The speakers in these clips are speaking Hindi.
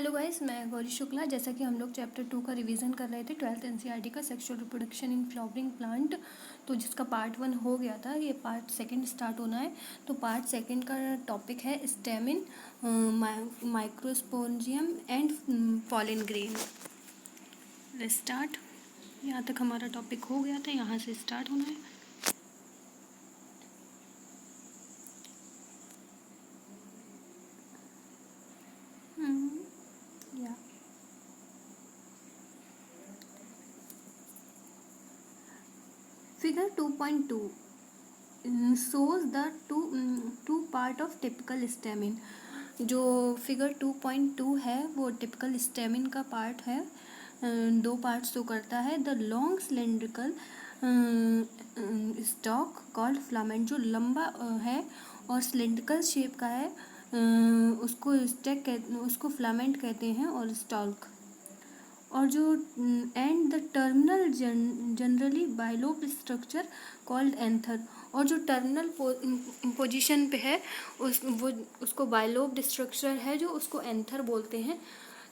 हेलो गाइस, मैं गौरी शुक्ला। जैसा कि हम लोग चैप्टर 2 का रिवीजन कर रहे थे 12th एनसीईआरटी का sexual reproduction in flowering plant, तो जिसका पार्ट 1 हो गया था, ये पार्ट 2 स्टार्ट होना है। तो पार्ट 2 का टॉपिक है stamen, microsporangium and pollen grain. Let's start. यहाँ तक हमारा टॉपिक हो गया था, यहाँ से स्टार्ट होना है। या figure 2.2 shows the two part of typical stamen। जो फिगर 2.2 है वो टिपिकल स्टेमिन का पार्ट है। दो पार्ट्स तो करता है। The long cylindrical stock called filament, जो लंबा है और सिलेंड्रिकल शेप का है, उसको फ्लामेंट कहते हैं, और स्टॉक। और जो and the terminal generally bilobe structure called anther, और जो टर्मिनल पोजीशन पे है उसको बाइलोब स्ट्रक्चर है, जो उसको एंथर बोलते हैं।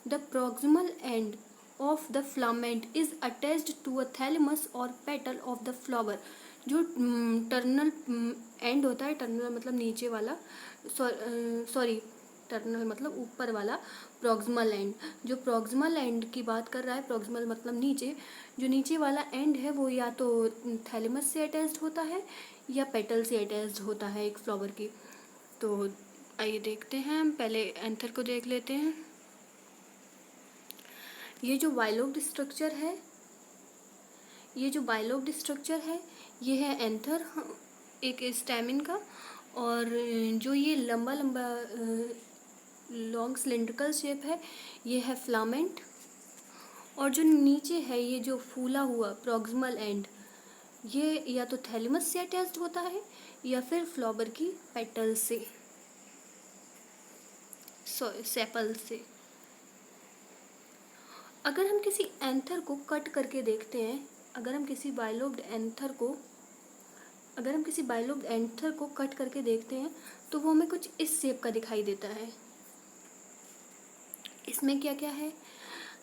The proximal end of the filament is attached to a thalamus और पेटल ऑफ द फ्लावर। जो टर्मिनल एंड होता है, टर्मिनल मतलब नीचे वाला, सॉरी टर्मिनल मतलब ऊपर वाला, प्रॉक्सिमल एंड। जो प्रॉक्सिमल एंड की बात कर रहा है, प्रॉक्सिमल मतलब नीचे, जो नीचे वाला एंड है वो या तो थैलेमस से अटैच्ड होता है या पेटल से अटैच्ड होता है एक फ्लावर की। तो आइए देखते हैं, हम पहले एंथर को देख लेते हैं। ये जो बाइलोब्ड स्ट्रक्चर है, ये है एंथर, एक स्टेमिन का। और जो ये लंबा लंबा लॉन्ग सिलेंड्रिकल शेप है, ये है फ्लामेंट। और जो नीचे है, ये जो फूला हुआ प्रॉक्सिमल एंड, ये या तो थैलेमस से अटैच्ड होता है या फिर फ्लावर की पेटल से, सेपल से। अगर हम किसी एंथर को कट करके देखते हैं, अगर हम किसी बाइलोब्ड एंथर को कट करके देखते हैं, तो वो हमें कुछ इस शेप का दिखाई देता है। इसमें क्या क्या है,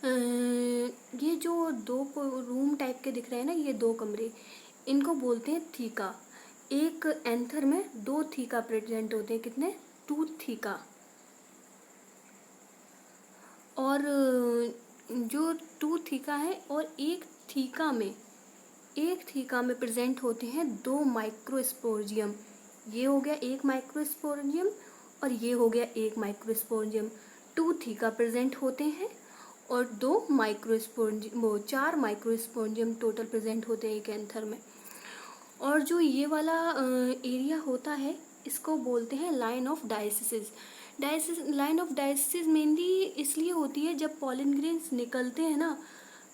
ये जो दो रूम टाइप के दिख रहे हैं ना, ये दो कमरे, इनको बोलते हैं थीका। एक एंथर में दो थीका प्रेजेंट होते हैं। कितने? 2 थीका। और जो 2 थीका है, और एक थीका में प्रेजेंट होते हैं 2 माइक्रोस्पोरेंजियम। ये हो गया एक माइक्रोस्पोरेंजियम और ये हो गया एक माइक्रोस्पोरेंजियम। 2 थीका प्रेजेंट होते हैं और 2 माइक्रोस्पोरेंजियम, वो 4 माइक्रोस्पोरेंजियम टोटल प्रेजेंट होते हैं एक एंथर में। और जो ये वाला एरिया होता है, इसको बोलते हैं line of diocese. Line of diocese mainly इसलिए होती है जब पॉलन ग्रेन्स निकलते हैं ना,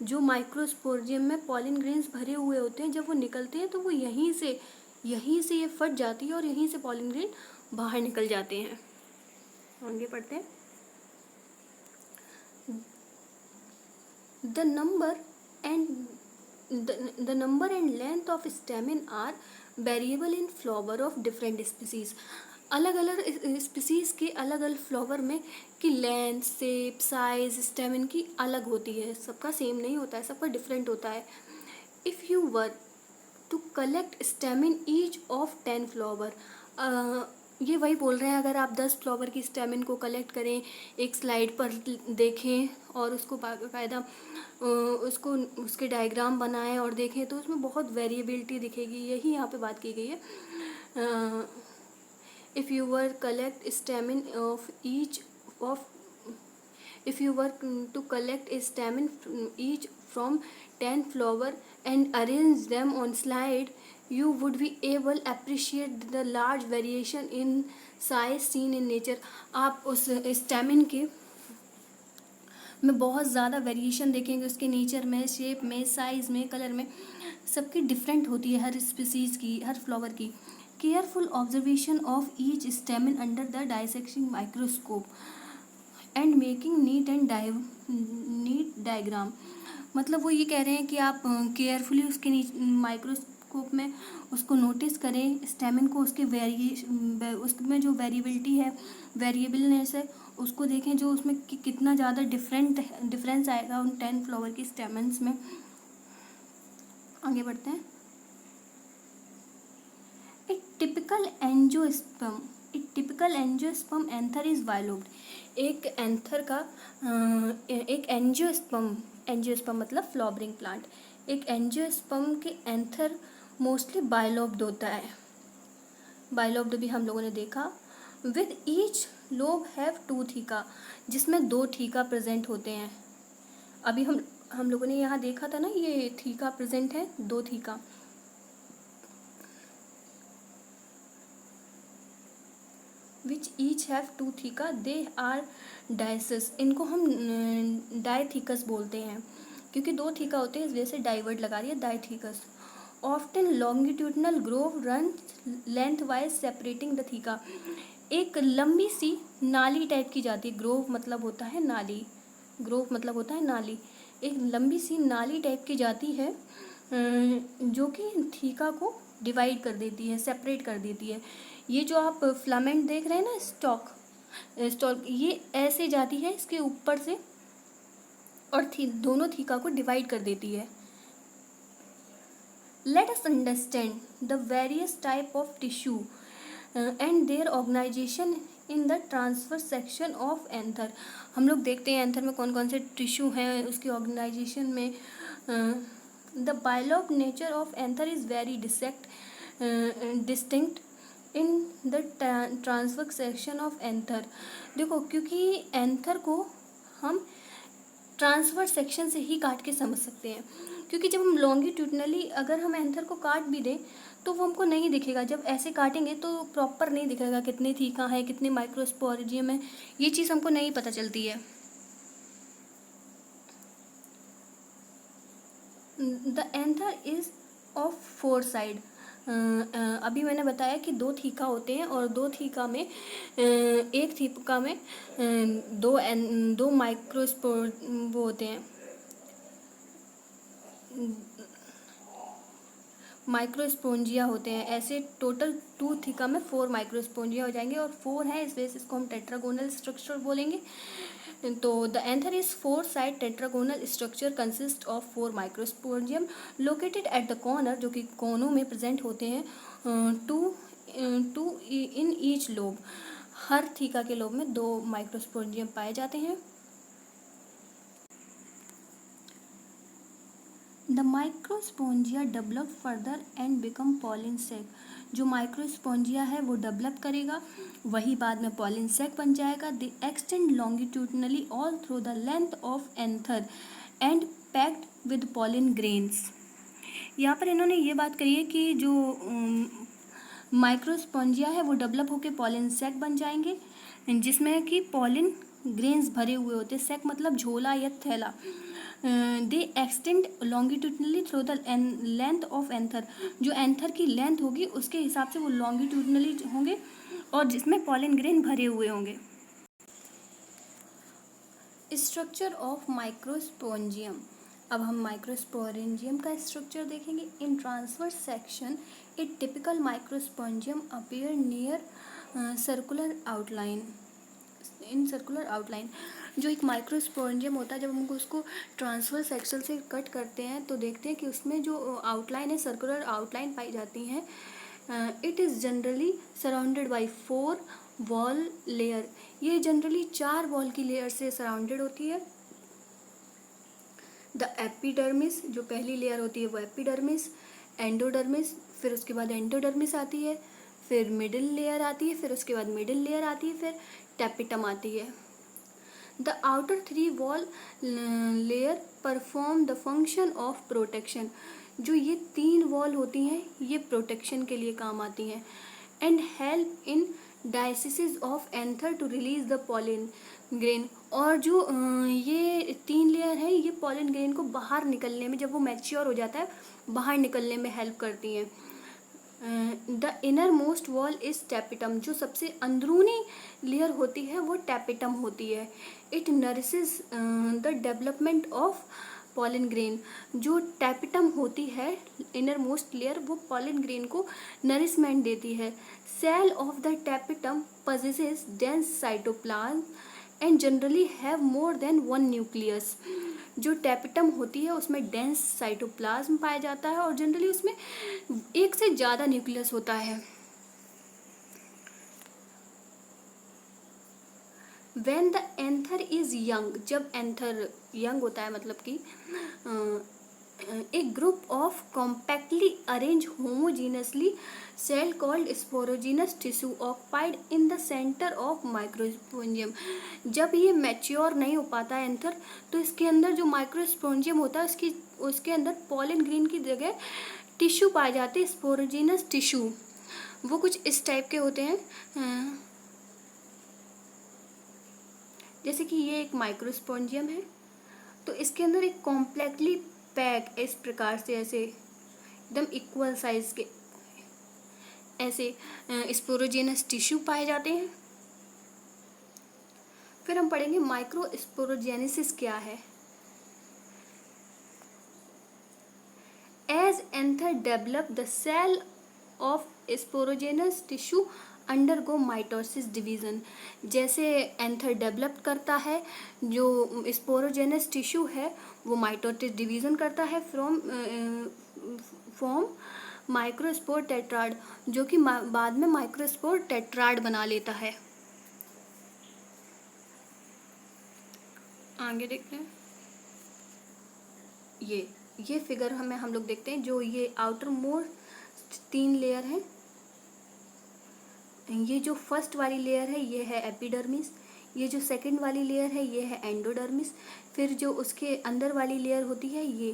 जो माइक्रोस्पोरेंजियम में पॉलन ग्रेन्स भरे हुए होते हैं, जब वो निकलते हैं तो वो यहीं से ये फट जाती है और यहीं से पॉलन ग्रेन बाहर निकल जाते हैं। आगे पढ़ते हैं। The number and length of stamen are variable in flower of different species। अलग अलग स्पीसीज के अलग अलग फ्लावर में की लेंथ, शेप, साइज स्टेमिन की अलग होती है। सबका सेम नहीं होता है, सबका डिफरेंट होता है। If you were to collect stamen each of 10 flower, ये वही बोल रहे हैं, अगर आप 10 फ्लावर की स्टेमिन को कलेक्ट करें, एक स्लाइड पर देखें और उसको बाकायदा उसके डायग्राम बनाएं और देखें, तो उसमें बहुत वेरिएबिलिटी दिखेगी। यही यहाँ पे बात की गई है। If you were collect stamen of each of if you were to collect a stamen each from 10 flower and arrange them on slide, you would be able appreciate the large variation in size seen in nature। आप उस स्टेमिन के में बहुत ज़्यादा वेरिएशन देखेंगे, उसके नेचर में, शेप में, साइज़ में, कलर में, सबकी डिफरेंट होती है हर स्पीसीज़ की, हर फ्लावर की। Careful observation of each stamen under the dissecting microscope and making NEET diagram. मतलब वो ये कह रहे हैं कि आप केयरफुली उसके माइक्रोस्कोप में उसको नोटिस करें, स्टेमिन को, उसके उसमें जो वेरिएबिलिटी है, वेरिएबलनेस है, उसको देखें, जो उसमें कितना ज़्यादा डिफरेंस आएगा उन 10 फ्लावर की स्टेमन्स में। आगे बढ़ते हैं। ए typical angiosperm anther is bilobed. एक एंजियोस्पर्म मतलब फ्लावरिंग प्लांट, एक एंजियोस्पर्म के एंथर मोस्टली बायलोब्ड होता है। बायलोब्ड भी हम लोगों ने देखा। With each lobe have 2 theca, जिसमें 2 थीका प्रेजेंट होते हैं। अभी हम लोगों ने यहाँ देखा था ना, ये थीका प्रेजेंट है, 2 theca. Which each have 2 theca, they are dithecous. इनको हम डायथीकस बोलते हैं, क्योंकि 2 थीका होते हैं, इस वजह से डाइवर्ड लगा रही है, dithecous. Often longitudinal groove run lengthwise separating the theca. एक लंबी सी नाली टाइप की जाती है, ग्रोव मतलब होता है नाली, ग्रोव मतलब होता है नाली। एक लंबी सी नाली टाइप की जाती है जो कि थीका को डिवाइड कर देती है, सेपरेट कर देती है। ये जो आप फिलामेंट देख रहे हैं ना, स्टॉक, ये ऐसे जाती है इसके ऊपर से और दोनों थीका को डिवाइड कर देती है। Let us understand the various type of tissue and their organization in the transverse section of anther। हम लोग देखते हैं एंथर में कौन कौन से टिश्यू हैं, उसकी ऑर्गेनाइजेशन में। The bilobed nature of anther is very distinct in the transverse section of anther. देखो, क्योंकि एंथर को हम ट्रांसवर्स सेक्शन से ही काट के समझ सकते हैं, क्योंकि जब हम लॉन्गिट्यूडनली अगर हम एंथर को काट भी दें तो वो हमको नहीं दिखेगा। जब ऐसे काटेंगे तो प्रॉपर नहीं दिखेगा कितने थीका है, कितने माइक्रोस्पोरेंजियम है, ये चीज़ हमको नहीं पता चलती है। The anther is of 4 side. अभी मैंने बताया कि 2 थीका होते हैं और 2 थीका में एक थीका में दो माइक्रोस्पोर वो होते हैं, माइक्रोस्पोंजिया होते हैं। ऐसे टोटल 2 थीका में 4 माइक्रोस्पोंजिया हो जाएंगे, और 4 है इस वजह से इसको हम टेट्रागोनल स्ट्रक्चर बोलेंगे। तो the anther is 4 side tetragonal structure consist of 4 microsporangium located at the corner, जो कि कोनों में प्रेजेंट होते हैं। टू इन ईच लोब, हर थीका के लोब में 2 माइक्रोस्पोंजियम पाए जाते हैं। The microsporangia develop further and become pollen sac. जो माइक्रोस्पोंजिया है वो डेवलप करेगा, वही बाद में पॉलिन सैक बन जाएगा। They extend longitudinally all through the length of anther and packed with pollen grains. यहाँ पर इन्होंने ये बात करी है कि जो माइक्रोस्पोंजिया है वो डेवलप होकर पॉलिन सैक बन जाएंगे, जिसमें कि पॉलिन ग्रेन्स भरे हुए होते हैं। सैक मतलब झोला या थैला। दे extend longitudinally through the length of anther. जो एंथर की लेंथ होगी उसके हिसाब से वो लॉन्गिट्यूडनली होंगे और जिसमें पॉलिन ग्रेन भरे हुए होंगे। Structure of microsporangium. अब हम माइक्रोस्पोरेंजियम का स्ट्रक्चर देखेंगे। In transverse section a typical microsporangium appear near circular outline. In circular outline, जो एक माइक्रोस्पोरेंजियम होता है, जब हम उसको ट्रांसवर्स सेक्शन से कट करते हैं तो देखते हैं कि उसमें जो आउटलाइन है, सर्कुलर आउटलाइन पाई जाती हैं। It is generally surrounded by 4 wall layer. ये जनरली 4 वॉल की लेयर से सराउंडेड होती है। द एपिडर्मिस, जो पहली लेयर होती है वो एपिडर्मिस, एंडोडर्मिस, फिर उसके बाद एंडोडर्मिस आती है, फिर मिडिल लेयर आती है, फिर उसके बाद मिडिल लेयर आती है, फिर टैपिटम आती है। The outer 3 wall layer perform the function of protection. जो ये 3 वॉल होती हैं ये प्रोटेक्शन के लिए काम आती हैं। And help in dehiscence of anther to release the pollen grain. और जो ये 3 लेयर है ये पॉलिन ग्रेन को बाहर निकलने में, जब वो मैच्योर हो जाता है, बाहर निकलने में हेल्प करती हैं। The inner most wall is tapetum. जो सबसे अंदरूनी लेयर होती है वो टैपिटम होती है। It nourishes the development of pollen grain. जो टैपिटम होती है, इनर मोस्ट लेयर, वो पॉलिन ग्रेन को नरिशमेंट देती है। Cell of the tapetum possesses dense cytoplasm and generally have more than one nucleus. जो टैपेटम होती है उसमें डेंस साइटोप्लाज्म पाया जाता है और जनरली उसमें एक से ज़्यादा न्यूक्लियस होता है। When the anther is young, जब एंथर यंग होता है मतलब कि a group of compactly arrange homogeneously cell called sporogenous tissue occupied in the centre of microsporangium. जब ये मैच्योर नहीं हो पाता है एंथर, तो इसके अंदर जो माइक्रोस्पोंजियम होता है उसके अंदर पॉलन ग्रेन की जगह टिश्यू पाए जाते हैं, स्पोरोजीनस टिश्यू। वो कुछ इस टाइप के होते हैं, जैसे कि ये एक माइक्रोस्पोंजियम है, तो इसके अंदर एक कॉम्प्लेक्सली पैक इस प्रकार से ऐसे एकदम इक्वल साइज के ऐसे स्पोरोजेनस टिश्यू पाए जाते हैं। फिर हम पढ़ेंगे माइक्रोस्पोरोजेनेसिस क्या है। As anther develop the cell of sporogenous tissue undergo mitosis division. जैसे एंथर डेवलप करता है, जो स्पोरोजेनस टिश्यू है वो माइटोसिस डिवीज़न करता है फ्रॉम माइक्रोस्पोर टेट्राड, जो कि बाद में माइक्रोस्पोर टेट्राड बना लेता है। आगे देखते हैं, ये फिगर हम लोग देखते हैं। जो ये आउटर मोस्ट 3 लेयर हैं, ये जो फर्स्ट वाली लेयर है ये है एपिडर्मिस, ये जो सेकंड वाली लेयर है ये है एंडोडर्मिस, फिर जो उसके अंदर वाली लेयर होती है ये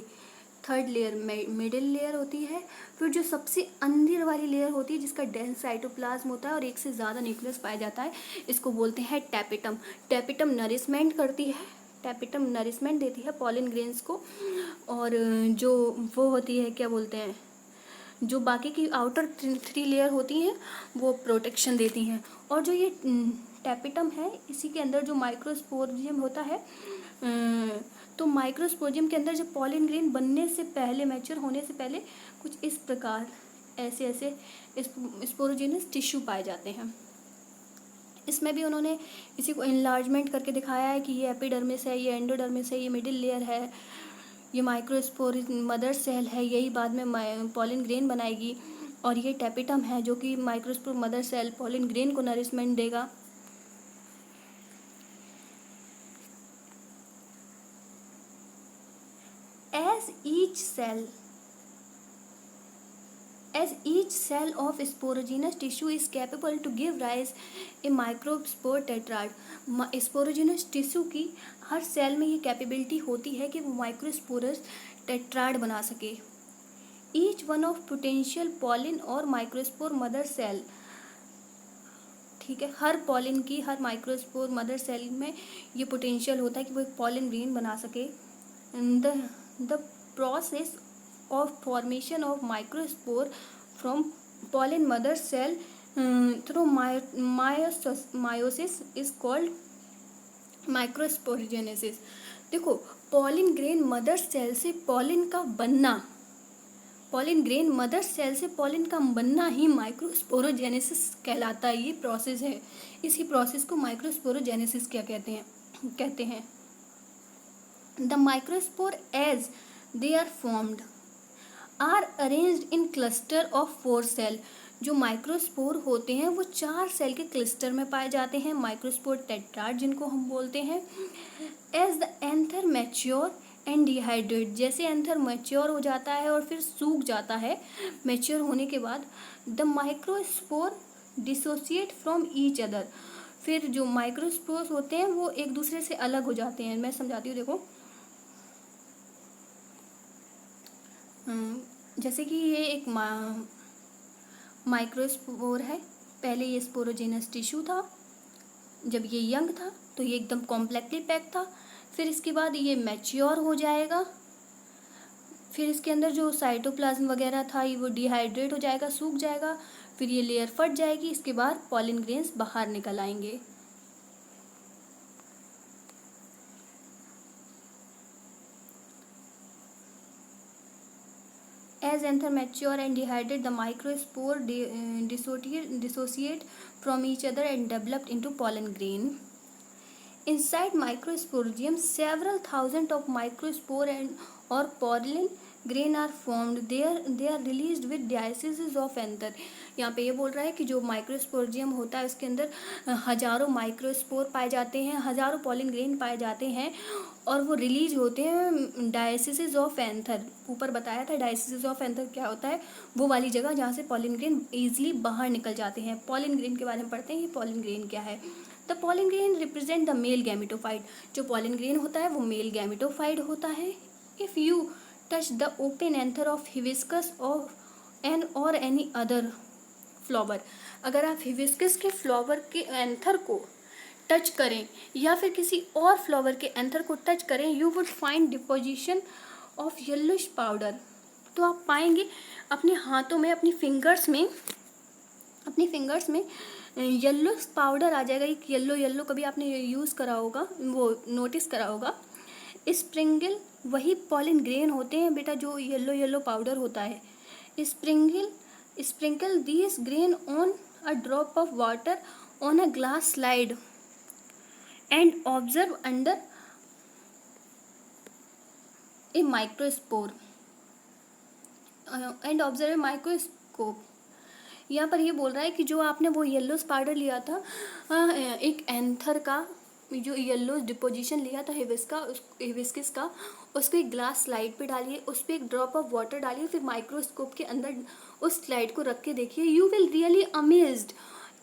थर्ड लेयर मिडिल लेयर होती है, फिर जो सबसे अंदर वाली लेयर होती है जिसका डेंस साइटोप्लाज्म होता है और एक से ज़्यादा न्यूक्लियस पाया जाता है, इसको बोलते हैं टैपेटम। टैपेटम नरिशमेंट करती है, टैपेटम नरिशमेंट देती है पॉलन ग्रेन्स को, और जो वो होती है क्या बोलते हैं, जो बाकी की आउटर 3 लेयर होती हैं वो प्रोटेक्शन देती हैं। और जो ये टैपेटम है इसी के अंदर जो माइक्रोस्पोरियम होता है, तो माइक्रोस्पोरियम के अंदर जब पॉलन ग्रेन बनने से पहले, मैच्योर होने से पहले कुछ इस प्रकार ऐसे ऐसे स्पोरोजेनस टिश्यू पाए जाते हैं। इसमें भी उन्होंने इसी को इनलार्जमेंट करके दिखाया है कि ये एपिडर्मिस है, ये एंडोडर्मिस है, ये मिडिल लेयर है, ये माइक्रोस्पोर मदर सेल है, यही बाद में पॉलन ग्रेन बनाएगी, और ये टैपेटम है जो कि microspore mother cell pollen grain को नरिशमेंट देगा। As each cell of sporogenous tissue is capable to give rise a microspore tetrad, sporogenous tissue की हर सेल में ये कैपेबिलिटी होती है कि वो माइक्रोस्पोरस टेट्राड बना सके। Each one of potential pollen और माइक्रोस्पोर मदर सेल, ठीक है, हर पॉलिन की, हर माइक्रोस्पोर मदर सेल में ये पोटेंशियल होता है कि वो एक पॉलिन ग्रेन बना सके। The process of formation of microspore from pollen mother cell through meiosis is called microsporogenesis। देखो, पॉलिन ग्रेन मदर सेल से पॉलिन का बनना, पॉलिन ग्रेन मदर सेल से पॉलिन का बनना ही माइक्रोस्पोरोजेनेसिस कहलाता है। ये प्रोसेस है, इसी प्रोसेस को माइक्रोस्पोरोजेनेसिस क्या कहते हैं। The microspore as they are formed are arranged in cluster of 4 cell. जो माइक्रोस्पोर होते हैं वो 4 सेल के क्लस्टर में पाए जाते हैं, माइक्रोस्पोर टेट्राड जिनको हम बोलते हैं। As the anther mature and dehydrate, जैसे एंथर मैच्योर हो जाता है और फिर सूख जाता है, मैच्योर होने के बाद the microspore dissociate from each other, फिर जो माइक्रोस्पोर्स होते हैं वो एक दूसरे से अलग हो जाते हैं। मैं समझाती हूँ, देखो, जैसे कि ये एक माइक्रोस्पोर है, पहले ये स्पोरोजेनस टिश्यू था, जब ये यंग था तो ये एकदम कॉम्प्लेक्सली पैक था, फिर इसके बाद ये मैच्योर हो जाएगा, फिर इसके अंदर जो साइटोप्लाज्म वगैरह था ये वो डिहाइड्रेट हो जाएगा, सूख जाएगा, फिर ये लेयर फट जाएगी, इसके बाद पॉलिन ग्रेन्स बाहर निकल आएंगे। As anther mature and dehydrate, the microspore dissociate from each other and developed into pollen grain. Inside microsporidium, several thousand of microspore and or pollen grain are formed. They are released with diathesis of anther. यहाँ पे ये बोल रहा है कि जो माइक्रोस्पोरियम होता है उसके अंदर हजारों माइक्रोस्पोर पाए जाते हैं, हजारों पॉलिन ग्रेन पाए जाते हैं और वो रिलीज होते हैं डायसिस ऑफ एंथर. ऊपर बताया था डायसिस ऑफ एंथर क्या होता है, वो वाली जगह जहाँ से पॉलिन ग्रेन ईजिली बाहर निकल जाते हैं. पॉलिन ग्रेन के बारे में पढ़ते हैं कि पॉलिन ग्रेन क्या है. The pollen grain represent the male gametophyte. जो पॉलिन ग्रेन होता है वो मेल गैमेटोफाइट होता है. If you touch the open anther of hibiscus और एनी अदर फ्लावर, अगर आप हिबिस्कस के फ्लावर के एंथर को टच करें या फिर किसी और फ्लावर के एंथर को टच करें, you would find deposition of yellowish powder. तो आप पाएंगे अपने हाथों में, अपनी फिंगर्स में येलो पाउडर आ जाएगा. एक येलो कभी आपने यूज़ करा होगा, वो नोटिस करा होगा. स्प्रिंगल वही पॉलिन ग्रेन होते हैं बेटा जो येलो पाउडर होता है. Sprinkle these grain on a drop of water on a glass slide and observe under a microscope. यहाँ पर ये बोल रहा है कि जो आपने वो येलो पाउडर लिया था एक एंथर का, जो येलो डिपोजिशन लिया था हिबिस्कस का, उसको एक ग्लास स्लाइड पे डालिए, उस पर एक ड्रॉप ऑफ वाटर डालिए, फिर माइक्रोस्कोप के अंदर उस स्लाइड को रख के देखिए. You will really amazed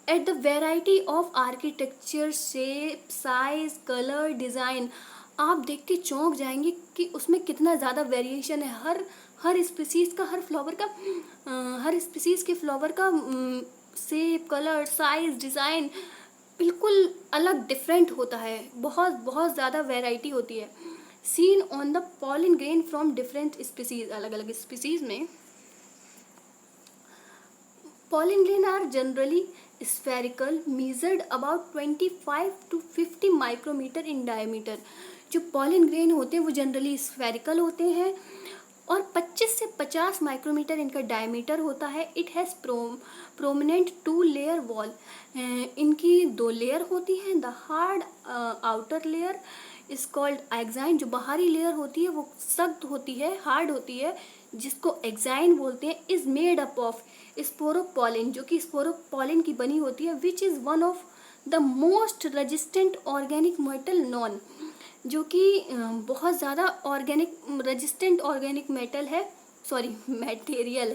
at the variety of architecture, shape, size, color, design. आप देख के चौंक जाएंगे कि उसमें कितना ज़्यादा वेरिएशन है. हर स्पीसीज़ का, हर फ्लावर का, हर स्पीसीज़ के फ्लावर का शेप, कलर, साइज, डिज़ाइन बिल्कुल अलग डिफरेंट होता है. बहुत ज़्यादा वेराइटी होती है. Seen on the pollen grain from different species. अलग अलग स्पीसीज़ में pollen grain are generally spherical, measured about 25 to 50 micrometer in diameter. जो pollen grain होते हैं वो जनरली स्फेरिकल होते हैं और 25 से 50 माइक्रोमीटर इनका डायमीटर होता है. It has prominent 2 layer wall. इनकी 2 लेयर होती हैं. The hard outer layer is called exine. जो बाहरी लेयर होती है वो सख्त होती है, हार्ड होती है, जिसको एक्साइन बोलते हैं. Is made up of sporopollenin, जो कि स्पोरोपोलिन की बनी होती है. Which is one of the most resistant organic metal non, जो कि बहुत ज़्यादा रेजिस्टेंट ऑर्गेनिक मटेरियल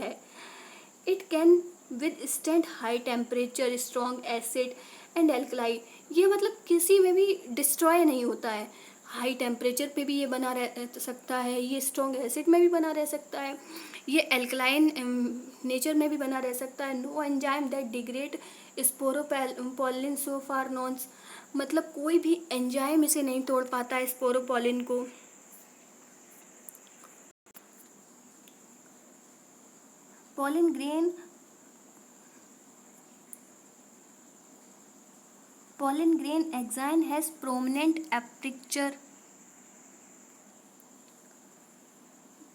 है. It can withstand high temperature, strong acid and alkali. ये मतलब किसी में भी डिस्ट्रॉय नहीं होता है. हाई टेम्परेचर पे भी ये बना रह सकता है, ये स्ट्रॉन्ग एसिड में भी बना रह सकता है, ये एल्कलाइन नेचर में भी बना रह सकता है. No enzyme that degrade sporopollenin so far known. मतलब कोई भी एंजाइम इसे नहीं तोड़ पाता है स्पोरोपोलिन को. pollen grain axine has prominent aperture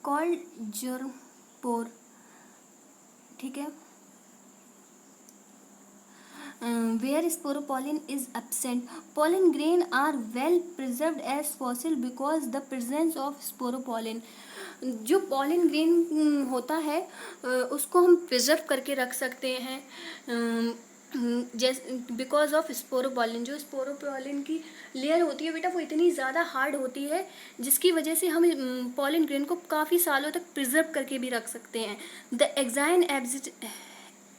called germpore. ठीक है. Where sporopollen is absent, pollen grain are well preserved as fossil because the presence of sporopollen. जो pollen grain होता है उसको हम प्रिजर्व करके रख सकते हैं जैसे बिकॉज ऑफ स्पोरोपोलिन. जो स्पोरोपोलिन की लेयर होती है बेटा वो इतनी ज़्यादा हार्ड होती है जिसकी वजह से हम पॉलिन ग्रेन को काफ़ी सालों तक प्रिजर्व करके भी रख सकते हैं. The exine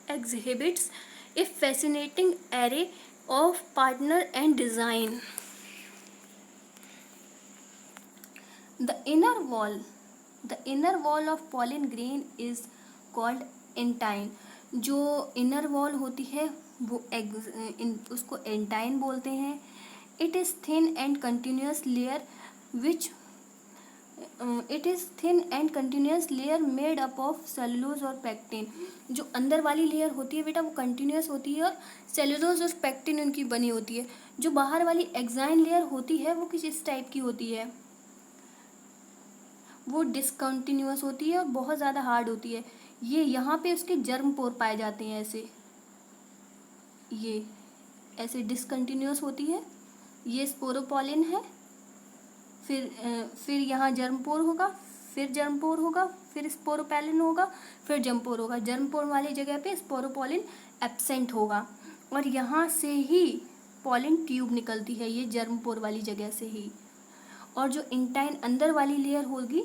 exhibits a fascinating array of pattern and design. The inner wall of pollen grain is called entine. जो inner wall होती है वो उसको entine बोलते हैं. It is thin and continuous layer made up of cellulose और pectin. जो अंदर वाली लेयर होती है बेटा वो कंटिन्यूस होती है और सेलुलोज और पेक्टिन उनकी बनी होती है. जो बाहर वाली एक्साइन लेयर होती है वो किस टाइप की होती है, वो डिसकंटिन्यूस होती है और बहुत ज़्यादा हार्ड होती है. ये यहाँ पे उसके जर्म पोर पाए जाते हैं. ऐसे ये ऐसे डिसकंटिन्यूस होती है, ये स्पोरोपोलिन है, फिर यहाँ जर्मपोर होगा, फिर जर्मपोर होगा, फिर स्पोरोपोलिन होगा, फिर जर्मपोर होगा। जर्मपोर वाली जगह पे स्पोरोपोलिन एब्सेंट होगा और यहाँ से ही पॉलिन ट्यूब निकलती है, ये जर्मपोर वाली जगह से ही। और जो इंटाइन अंदर वाली लेयर होगी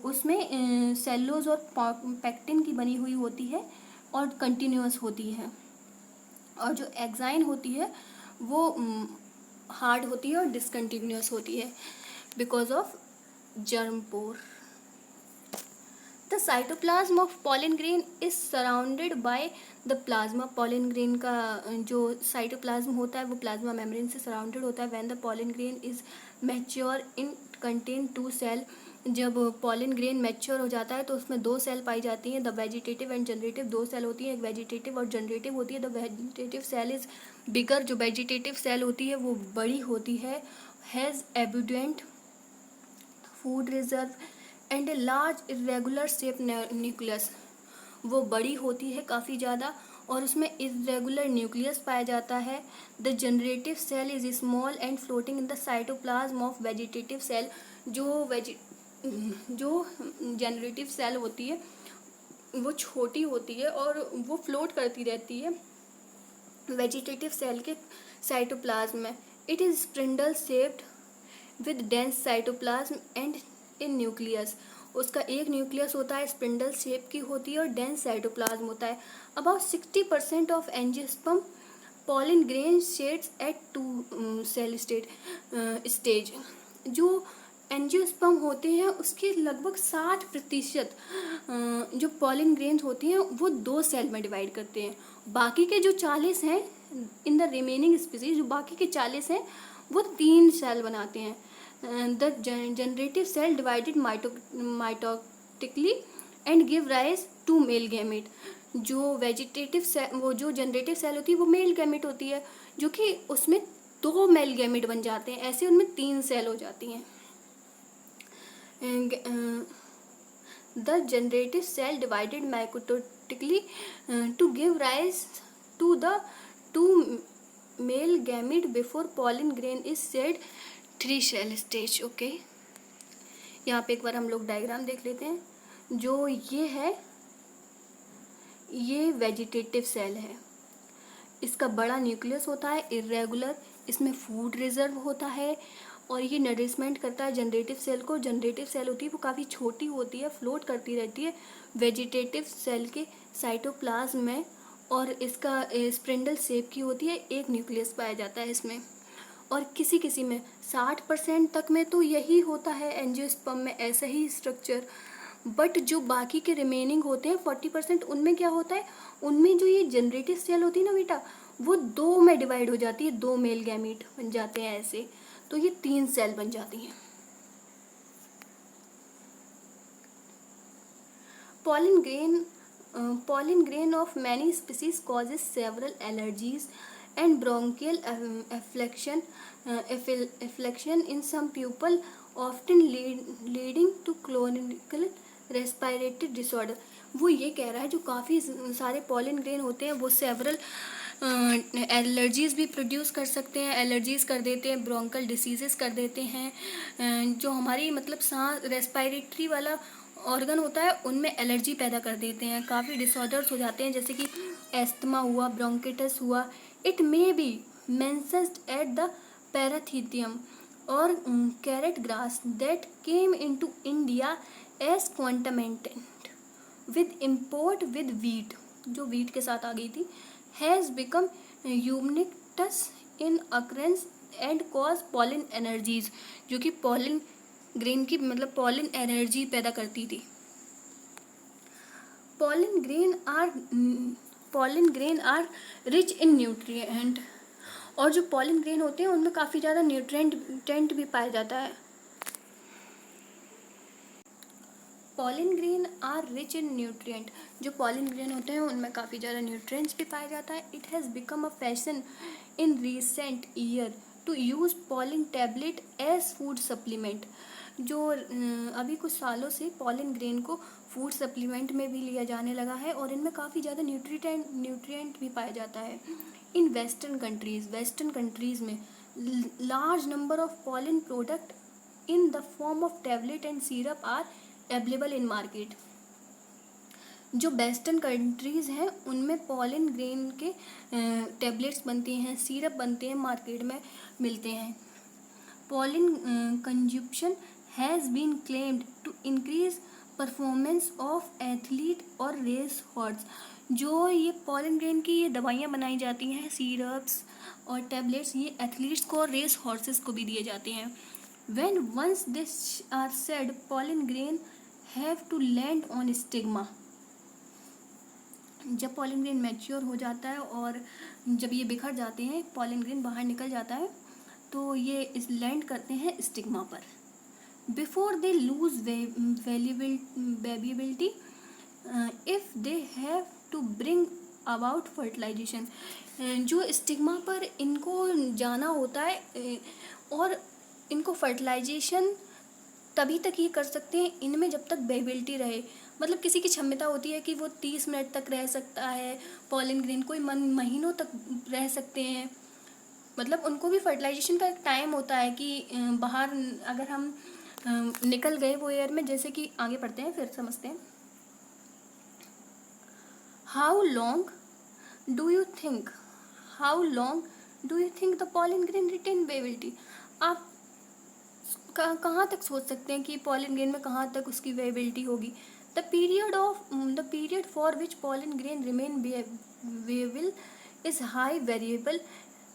उसमें सेल्यूलोज और पैक्टिन की बनी हुई होती है और कंटिन्यूअस होती है। और जो एक्साइन होती है वो हार्ड होती है और डिसकंटिन्यूअस होती है because of germ pore. The cytoplasm of pollen grain is surrounded by the plasma. Pollen grain का जो साइटोप्लाज्म होता है वो प्लाज्मा मेम्ब्रेन से सराउंडेड होता है। When the pollen grain is mature in contain 2 cell. जब पॉलिन ग्रेन मैच्योर हो जाता है तो उसमें 2 सेल पाई जाती हैं। The vegetative and generative 2 cell होती हैं, एक वेजिटेटिव और जनरेटिव होती है। The vegetative cell is bigger. जो वेजिटेटिव सेल होती है वो बड़ी होती है। Has abundant food reserve and a large irregular shape nucleus. वो बड़ी होती है काफ़ी ज़्यादा और उसमें इरेगुलर न्यूक्लियस पाया जाता है। The generative cell is small and floating in the cytoplasm of vegetative cell. जो जनरेटिव सेल होती है वो छोटी होती है और वो फ्लोट करती रहती है वेजिटेटिव सेल के साइटोप्लाज्म में। It is spindle shaped with dense cytoplasm and in nucleus. उसका एक न्यूक्लियस होता है, स्पिंडल शेप की होती है और डेंस साइटोप्लाज्म होता है। About 60% of angiosperm pollen grain sheds at 2 cell stage. जो एंजियोस्पर्म होते हैं उसके लगभग 60% जो पॉलिन ग्रेन्स होती हैं वो 2 सेल में डिवाइड करते हैं। बाकी के जो 40 हैं इन द रिमेनिंग स्पीसीज, जो बाकी के 40 हैं वो 3 सेल बनाते हैं। The generative cell divided mitotically and give rise to male gamete. जो वेजिटेटिव सेल, वो जो जनरेटिव सेल होती है वो मेल गैमेट होती है, जो कि उसमें 2 मेल गैमेट बन जाते हैं। ऐसे उनमें 3 सेल हो जाती हैं। The generative cell divided mitotically to give rise to the 2 male gamete before pollen grain is shed 3 cell stage। Okay, यहाँ पे एक बार हम लोग डायग्राम देख लेते हैं। जो ये है ये वेजिटेटिव सेल है, इसका बड़ा न्यूक्लियस होता है, इरेगुलर, इसमें फूड रिजर्व होता है और ये नरिशमेंट करता है जनरेटिव सेल को। जनरेटिव सेल होती है वो काफ़ी छोटी होती है, फ्लोट करती रहती है वेजिटेटिव सेल के साइटोप्लाज्म में और इसका स्पिंडल शेप की होती है, एक न्यूक्लियस पाया जाता है इसमें। और किसी किसी में 60% तक में तो यही होता है एंजियोस्पर्म में ऐसा ही स्ट्रक्चर। बट जो बाकी के रिमेनिंग होते हैं 40%, उनमें क्या होता है, उनमें जो ये जनरेटिव सेल होती है ना बेटा, वो 2 में डिवाइड हो जाती है, 2 मेल गैमीट बन जाते हैं ऐसे, तो ये 3 सेल बन जाती हैं। Pollen grain of many species causes several allergies and bronchial affection in some people, often leading to chronic respiratory disorder। वो ये कह रहा है जो काफ़ी सारे पॉलिन ग्रेन होते हैं वो सेवरल एलर्जीज़ भी प्रोड्यूस कर सकते हैं, एलर्जीज़ कर देते हैं, ब्रोंकल डिसीजेस कर देते हैं। जो हमारी मतलब सांस रेस्पिरेटरी वाला ऑर्गन होता है उनमें एलर्जी पैदा कर देते हैं, काफ़ी डिसऑर्डर्स हो जाते हैं, जैसे कि एस्थमा हुआ, ब्रोंकिटिस हुआ। It may be mentioned at the parthenium और carrot grass that came into India as contaminated with import with wheat, जो वीट के साथ आ गई थी, has become ubiquitous in occurrence and cause pollen allergies, जो कि पॉलिन ग्रेन की मतलब पॉलिन एनर्जी पैदा करती थी। Pollen grain are rich in nutrient, और जो पॉलिन ग्रेन होते हैं उनमें काफ़ी ज़्यादा न्यूट्रिएंट भी पाया जाता है। Pollen grain are rich in nutrient, जो पॉलिन ग्रेन होते हैं उनमें काफ़ी ज़्यादा न्यूट्रिएंट्स भी पाया जाता है। It has become a fashion in recent year to use pollen tablet as food supplement. जो अभी कुछ सालों से पॉलिन ग्रेन को फूड सप्लीमेंट में भी लिया जाने लगा है और इनमें काफ़ी ज़्यादा न्यूट्रिएंट भी पाया जाता है। इन वेस्टर्न कंट्रीज़ में large number of pollen product in the form of tablet and syrup are available in market. जो वेस्टर्न कंट्रीज़ हैं उनमें पॉलन ग्रेन के टेबलेट्स बनती हैं, सिरप बनते हैं, मार्केट में मिलते हैं. Pollen consumption has been claimed to increase performance of athlete और रेस हॉर्स. जो ये पॉलन ग्रेन की ये दवाइयाँ बनाई जाती हैं, सिरप्स और टैबलेट्स, ये एथलीट्स को और रेस हॉर्सेस को भी दिए जाते हैं. When once this are shed, pollen grain have to land on stigma. जब पॉलन ग्रेन मैच्योर हो जाता है और जब ये बिखर जाते हैं, पॉलन ग्रेन बाहर निकल जाता है, तो ये इस लैंड करते हैं स्टिग्मा पर. Before they lose viability if they have to bring about fertilization. जो स्टिग्मा पर इनको जाना होता है और इनको फर्टिलाइजेशन तभी तक ये कर सकते हैं इनमें जब तक वेबिलिटी रहे. मतलब किसी की क्षमता होती है कि वो 30 मिनट तक रह सकता है पॉलन ग्रेन, कोई महीनों तक रह सकते हैं. मतलब उनको भी फर्टिलाइजेशन का एक टाइम होता है कि बाहर अगर हम निकल गए वो एयर में, जैसे कि आगे पढ़ते हैं फिर समझते हैं. How long do you think the pollen grain retain viability. आप कहाँ तक सोच सकते हैं कि पॉलन ग्रेन में कहाँ तक उसकी वेबिलिटी होगी. The period for which pollen grain remain viable is high variable.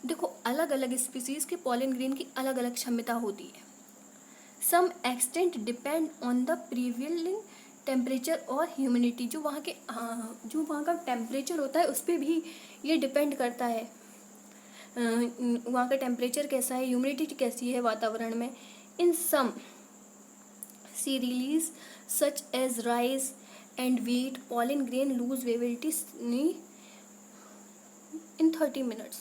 देखो अलग अलग स्पीसीज़ के पॉलन ग्रेन की अलग अलग क्षमता होती है. Some extent depend on the prevailing temperature और ह्यूमिडिटी. जो वहाँ का टेम्परेचर होता है उस पर भी ये डिपेंड करता है. वहाँ का टेम्परेचर कैसा है, ह्यूमिडिटी कैसी है वातावरण में. इन सम cereals such as rice and wheat, pollen grain lose viability in 30 minutes.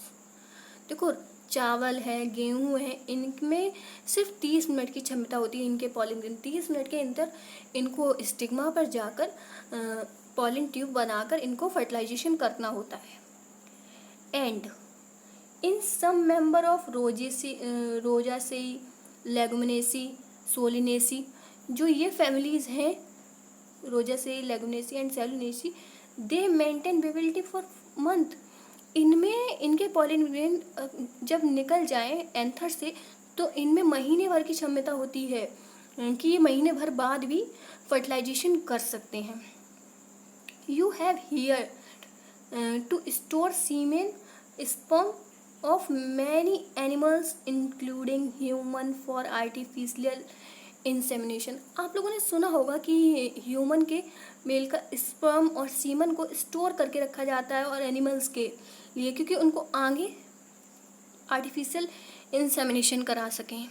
देखो चावल है, गेहूँ है, इनमें सिर्फ 30 मिनट की क्षमता होती है इनके पॉलन ग्रेन. 30 मिनट के अंदर इनको स्टिग्मा पर जाकर पॉलन ट्यूब बनाकर इनको फर्टिलाइजेशन करना होता है. And in some member of Rosaceae, Leguminosae, Solanaceae, जो ये फैमिलीज़ हैं Rosaceae, Leguminosae and Solanaceae, they maintain viability for month. इनमें इनके पॉलन ग्रेन जब निकल जाएं एंथर से तो इनमें महीने भर की क्षमता होती है कि ये महीने भर बाद भी फर्टिलाइजेशन कर सकते हैं. You have hear to store semen sperm of many animals including human for artificial insemination. आप लोगों ने सुना होगा कि ह्यूमन के मेल का स्पर्म और सीमन को स्टोर करके रखा जाता है और एनिमल्स के लिए, क्योंकि उनको आगे आर्टिफिशियल इंसेमिनेशन करा सकें.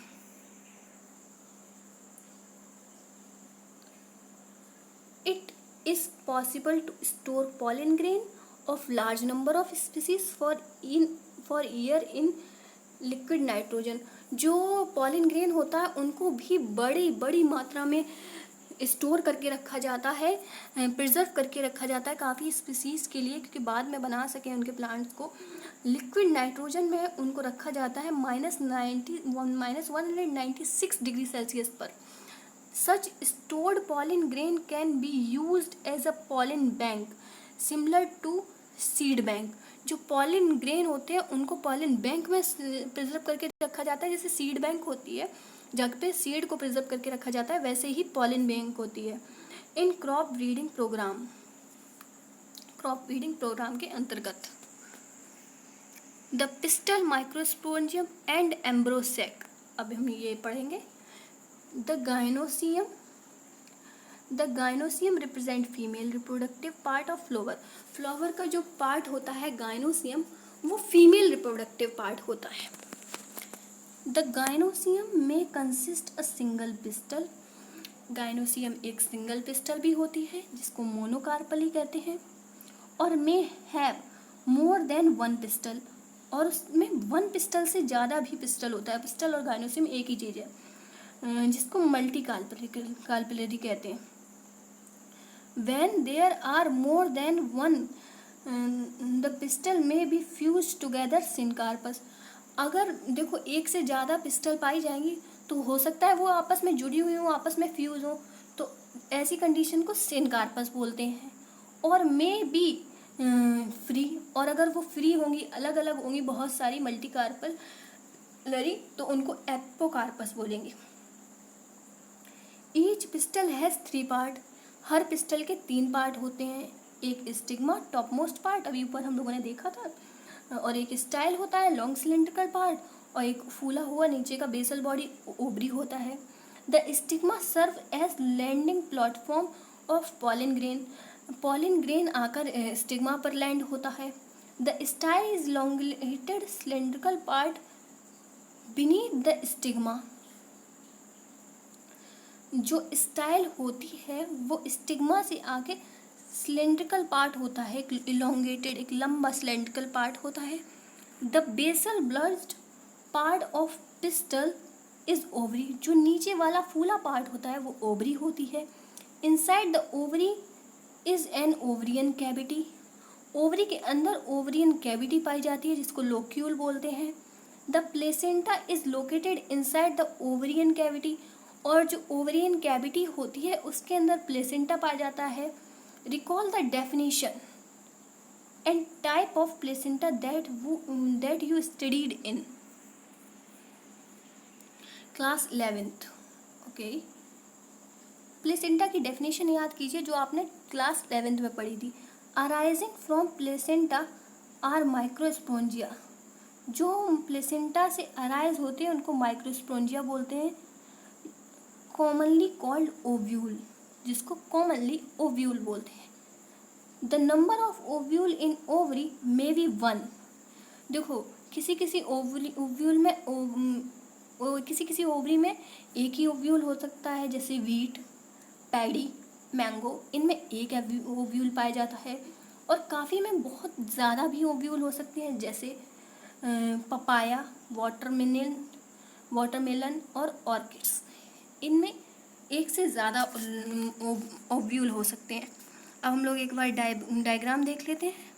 It is possible to store pollen grain of large number of species for year in liquid nitrogen. जो पॉलन ग्रेन होता है उनको भी बड़ी मात्रा में स्टोर करके रखा जाता है, प्रिजर्व करके रखा जाता है काफ़ी स्पीसीज़ के लिए, क्योंकि बाद में बना सकें उनके प्लांट्स को. लिक्विड नाइट्रोजन में उनको रखा जाता है -196 डिग्री सेल्सियस पर. Such stored pollen grain can be used as a pollen bank similar to seed bank. जो पॉलन ग्रेन होते हैं उनको पॉलन बैंक में प्रिजर्व करके रखा जाता है, जैसे सीड बैंक होती है जहाँ पे सीड को प्रिजर्व करके रखा जाता है, वैसे ही पॉलन बैंक होती है. इन क्रॉप ब्रीडिंग प्रोग्राम के अंतर्गत द पिस्टल, माइक्रोस्पोरेंजियम एंड एम्ब्रोसेक. अब हम ये पढ़ेंगे. The gynoecium represent female reproductive part of flower. Flower का जो पार्ट होता है गाइनोसियम, वो फीमेल रिप्रोडक्टिव पार्ट होता है. द गाइनोसियम में consist a single pistol. Gynoecium एक सिंगल पिस्टल भी होती है जिसको मोनोकार्पली कहते हैं, और में have more than one pistol, और उसमें 1 पिस्टल से ज़्यादा भी पिस्टल होता है. पिस्टल और गाइनोसियम एक ही चीज़ है, जिसको मल्टी कार्पेलरी कहते हैं. When there are more than one, the pistil may be fused together syncarpus. अगर देखो एक से ज़्यादा पिस्टल पाई जाएंगी तो हो सकता है वो आपस में जुड़ी हुई हो, आपस में फ्यूज हो, तो ऐसी कंडीशन को सिनकार्पस बोलते हैं। और मे बी फ्री, और अगर वो फ्री होंगी, अलग अलग होंगी बहुत सारी मल्टीकार्पलरी, तो उनको एपोकार्पस बोलेंगे। Each pistol has 3 part, her pistol के 3 पार्ट होते हैं। एक स्टिग्मा टॉप मोस्ट पार्ट, अभी ऊपर हम लोगों ने देखा था, और एक स्टाइल होता है लॉन्ग सिलेंड्रिकल पार्ट, और एक फूला हुआ नीचे का बेसल बॉडी ओवरी होता है। The stigma serve as landing platform of pollen grain, pollen grain आकर स्टिग्मा पर लैंड होता है। The style is elongated cylindrical part beneath the stigma, जो स्टाइल होती है वो स्टिग्मा से आगे सिलेंड्रिकल पार्ट होता है, एक इलोंगेटेड, एक लंबा सिलेंड्रिकल पार्ट होता है। The basal bulged part of pistil is ovary, जो नीचे वाला फूला पार्ट होता है वो ओवरी होती है। Inside the ovary is an ovarian cavity, ovary के अंदर ओवरियन कैविटी पाई जाती है जिसको लोक्यूल बोलते हैं। The placenta is located inside the ovarian cavity, और जो ओवरियन कैविटी होती है उसके अंदर प्लेसेंटा पाया जाता है। Recall the definition and type of placenta that you studied in class 11th। Okay, placenta की डेफिनेशन याद कीजिए जो आपने क्लास 11th में पढ़ी थी। अराइजिंग फ्रॉम प्लेसेंटा आर माइक्रोस्पोंजिया, जो प्लेसेंटा से अराइज होते हैं उनको माइक्रोस्पोंजिया बोलते हैं। कॉमनली कॉल्ड ओव्यूल, जिसको कॉमनली ओव्यूल बोलते हैं। The number of ovule in ovary may be 1, देखो किसी किसी ओव्यूल में किसी किसी ओवरी में एक ही ओव्यूल हो सकता है, जैसे वीट, पैडी, मैंगो, इनमें एक ओव्यूल पाया जाता है। और काफ़ी में बहुत ज़्यादा भी ओव्यूल हो सकते हैं, जैसे पपाया, वाटरमेलन और ऑर्किड्स, इनमें एक से ज़्यादा ओव्यूल हो सकते हैं। अब हम लोग एक बार डायग्राम देख लेते हैं।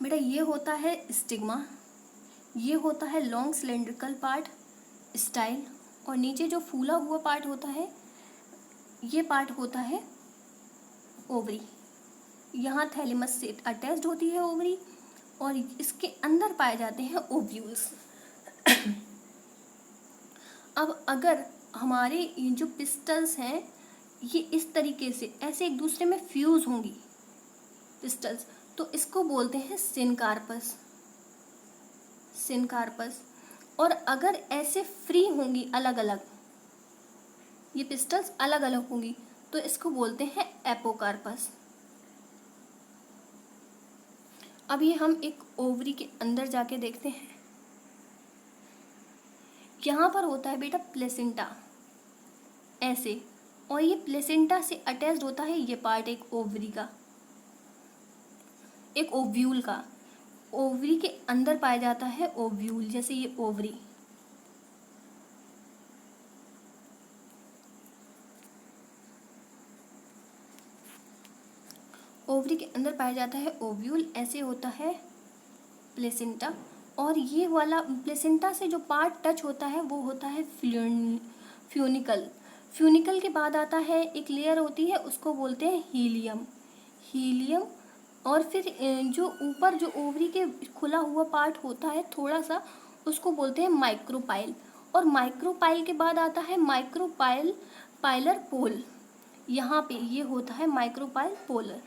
बेटा ये होता है स्टिग्मा, ये होता है लॉन्ग सिलेंड्रिकल पार्ट स्टाइल, और नीचे जो फूला हुआ पार्ट होता है ये पार्ट होता है ओवरी। यहाँ थैलेमस से अटैच्ड होती है ओवरी, और इसके अंदर पाए जाते हैं ओव्यूल्स। अब अगर हमारे ये जो पिस्टल्स हैं ये इस तरीके से ऐसे एक दूसरे में फ्यूज होंगी पिस्टल्स, तो इसको बोलते हैं सिनकार्पस, सिनकार्पस। और अगर ऐसे फ्री होंगी अलग अलग, ये पिस्टल्स अलग अलग होंगी, तो इसको बोलते हैं एपोकार्पस। अभी हम एक ओवरी के अंदर जाके देखते हैं। यहाँ पर होता है बेटा प्लेसेंटा ऐसे, और ये प्लेसेंटा से अटैच्ड होता है ये पार्ट एक ओवरी का, एक ओव्यूल का। ओवरी के अंदर पाया जाता है ओव्यूल, जैसे ये ओवरी। ओवरी के अंदर पाया जाता है ओव्यूल, ऐसे होता है प्लेसेंटा। और ये वाला प्लेसेंटा से जो पार्ट टच होता है वो होता है फ्यूनिकल। फ्यूनिकल के बाद आता है एक लेयर होती है उसको बोलते हैं हीलियम, हीलियम। और फिर जो ऊपर जो ओवरी के खुला हुआ पार्ट होता है थोड़ा सा, उसको बोलते हैं माइक्रोपाइल। और माइक्रोपाइल के बाद आता है पाइलर पोल, यहाँ पे ये होता है माइक्रोपाइल पोलर।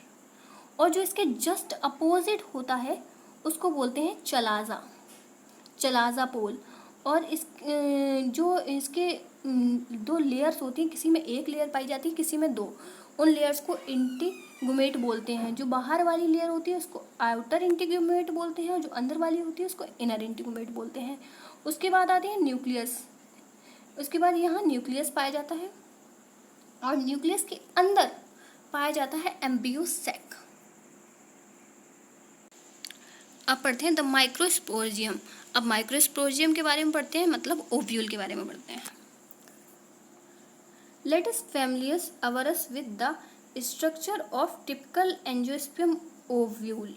और जो इसके जस्ट अपोजिट होता है उसको बोलते हैं चलाजा पोल। और इस जो इसके 2 लेयर्स होती हैं, किसी में एक लेयर पाई जाती है, किसी में 2, उन लेयर्स को इंटीग्यूमेट बोलते हैं। जो बाहर वाली लेयर होती है उसको आउटर इंटीग्यूमेट बोलते हैं, और जो अंदर वाली होती है उसको इनर इंटीग्यूमेट बोलते हैं। उसके बाद आते हैं न्यूक्लियस, उसके बाद यहाँ न्यूक्लियस पाया जाता है, और न्यूक्लियस के अंदर पाया जाता है एम्ब्रियो सैक। अब पढ़ते हैं द माइक्रोस्पोरियम। अब माइक्रोस्पोरियम के बारे में पढ़ते हैं, मतलब ओव्यूल के बारे में पढ़ते हैं। Let us familiarise ourselves with the structure of typical angiosperm ovule.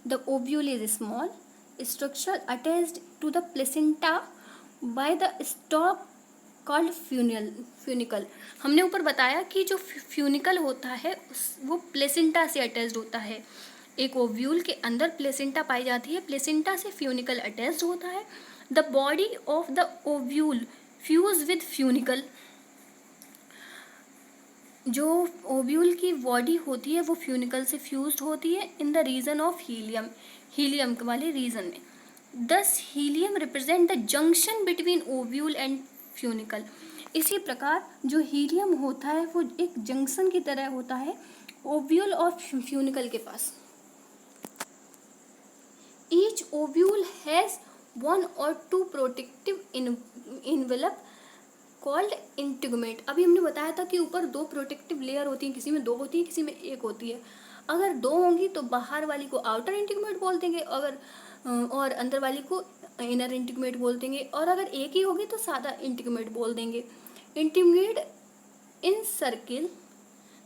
The ovule is small, structure attached to the placenta by the stalk called funicle. हमने ऊपर बताया कि जो फ्यूनिकल होता है वो प्लेसेंटा से अटैच्ड होता है। एक ओव्यूल के अंदर प्लेसेंटा पाई जाती है, प्लेसेंटा से फ्यूनिकल अटैच्ड होता है। The body of the ovule fuse with funicle. जो ओव्यूल की बॉडी होती है वो फ्यूनिकल से फ्यूज्ड होती है in the region of hilum, hilum वाले रीजन में। This hilum represent the junction between ovule and funicle. इसी प्रकार जो हीलियम होता है वो एक जंक्शन की तरह होता है ओव्यूल और फ्यूनिकल के पास। ईच ओव्यूल हैज वन और टू प्रोटेक्टिव इनवेलप कॉल्ड इंटीग्मेंट। अभी हमने बताया था कि ऊपर दो प्रोटेक्टिव लेयर होती हैं, किसी में दो होती है, किसी में एक होती है। अगर दो होंगी तो बाहर वाली को आउटर इंटीग्मेंट बोल देंगे, अगर और अंदर वाली को इनर इंटीग्मेंट बोल देंगे, और अगर एक ही होगी तो सादा इंटीग्मेंट बोल देंगे। Integument encircle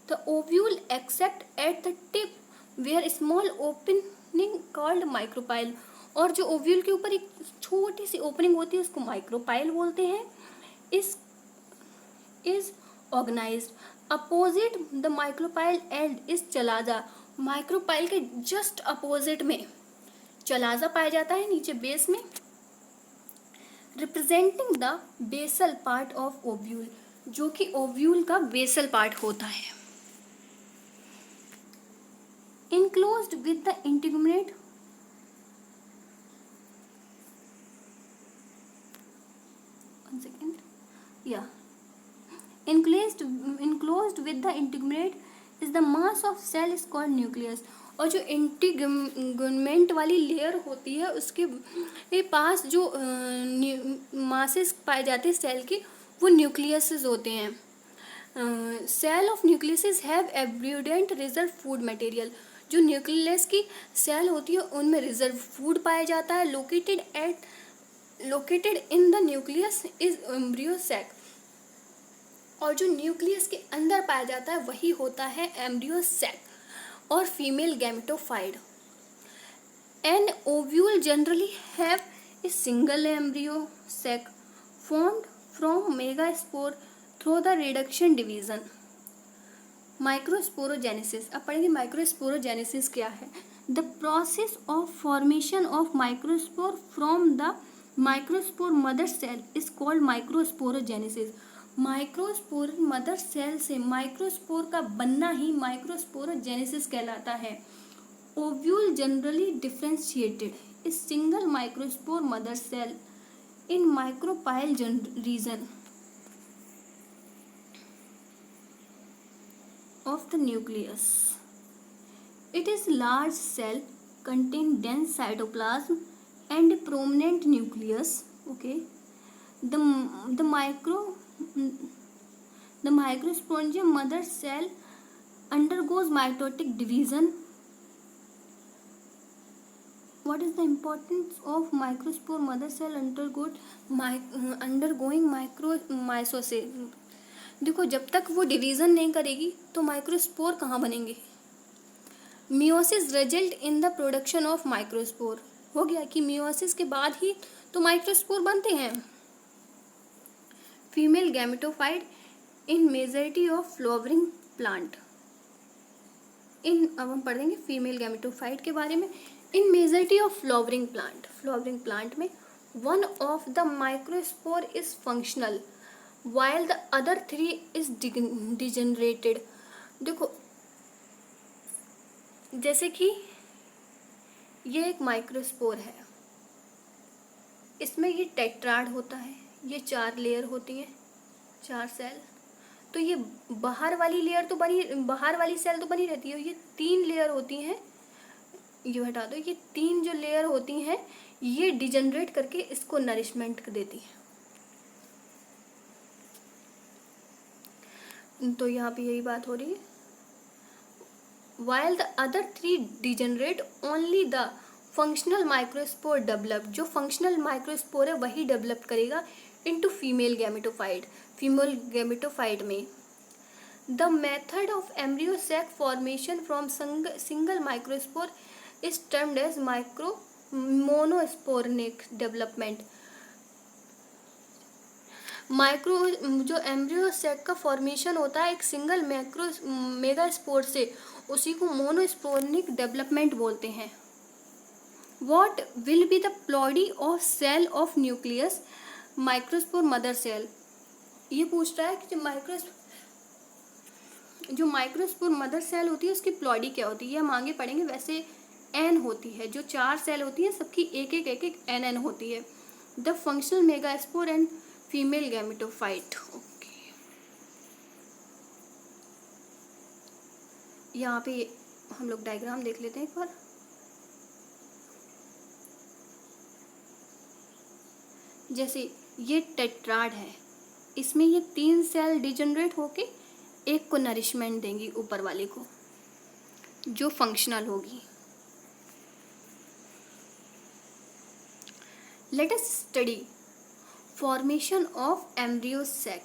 the ovule except at the tip where small opening called micropyle. और जो ओव्यूल के ऊपर एक छोटी सी ओपनिंग होती है उसको माइक्रोपाइल बोलते हैं। is organized opposite the micropyle end is chalaza. Micropyle के जस्ट अपोजिट में चलाजा पाया जाता है नीचे बेस में, representing the basal part of ovule, जो कि ओव्यूल का बेसल पार्ट होता है। Enclosed with the integument enclosed with the integument is the mass of cell is called nucleus। और जो इंटीगमेंट वाली लेयर होती है उसके पास जो मासेस पाए जाते हैं सेल के वो न्यूक्लियसेस होते हैं। Cell of nucleuses have abundant reserve food material. जो न्यूक्लियस की सेल होती है उनमें रिजर्व फूड पाया जाता है। Located in the nucleus is embryo sac. और जो न्यूक्लियस के अंदर पाया जाता है वही होता है एम्ब्रियो सैक और female gametophyte. An ovule generally have a single embryo sac formed from megaspore through the reduction division. Microsporogenesis. अब पढ़ेंगे माइक्रोस्पोरोजेनेसिस क्या है। The process of formation of microspore from the microspore mother cell is called microsporogenesis. Microspore mother cell से माइक्रोस्पोर का बनना ही माइक्रोस्पोरोजेनेसिस कहलाता है। Ovule generally differentiated is single microspore mother cell in micropyle region of the nucleus. It is large cell contain dense cytoplasm and a prominent nucleus. Okay, the microsporangium mother cell undergoes mitotic division. What is the importance of microspore mother cell undergoing micromeiosis? देखो जब तक वो डिवीज़न नहीं करेगी तो माइक्रोस्पोर कहाँ बनेंगे। Meiosis result in the production of microspore. हो गया कि मियोसिस के बाद ही तो माइक्रोस्पोर बनते हैं। Female gametophyte in majority of flowering plant. अब हम पढ़ेंगे फीमेल गैमेटोफाइट के बारे में। In majority of flowering plant में one of the microspore is functional while the other three is degenerated। देखो जैसे कि ये एक माइक्रोस्पोर है, इसमें ये टेट्राड होता है, ये 4 लेयर होती हैं, 4 सेल। तो ये बाहर वाली सेल तो बनी रहती है। ये 3 लेयर होती हैं, ये हटा दो, ये 3 जो लेयर होती हैं ये डिजेनरेट करके इसको नरिशमेंट देती है। तो यहाँ पे यही बात हो रही है। While the other 3 degenerate, only the functional microspore develop। जो फंक्शनल माइक्रोस्पोर है वही डेवलप करेगा into फीमेल गैमेटोफाइट में। The method of embryo sac formation from single microspore is termed as monosporic development. Micro जो एम्ब्रियो सैक का फॉर्मेशन होता है एक सिंगल मेगास्पोर से, उसी को मोनोस्पोरनिक डेवलपमेंट बोलते हैं। What will be the body of cell of nucleus microspore mother cell? ये पूछ रहा है कि जो माइक्रोस्पोर मदर सेल होती है उसकी प्लॉडी क्या होती है, ये हम आगे पढ़ेंगे। वैसे एन होती है, जो 4 सेल होती है सबकी एक एन होती है। The functional megaspore and female gametophyte. Okay, यहाँ पे हम लोग डायग्राम देख लेते हैं एक बार। जैसे ये टेट्राड है, इसमें ये 3 सेल डिजनरेट होके एक को नरिशमेंट देंगी, ऊपर वाले को, जो फंक्शनल होगी। Let us study formation of embryo sac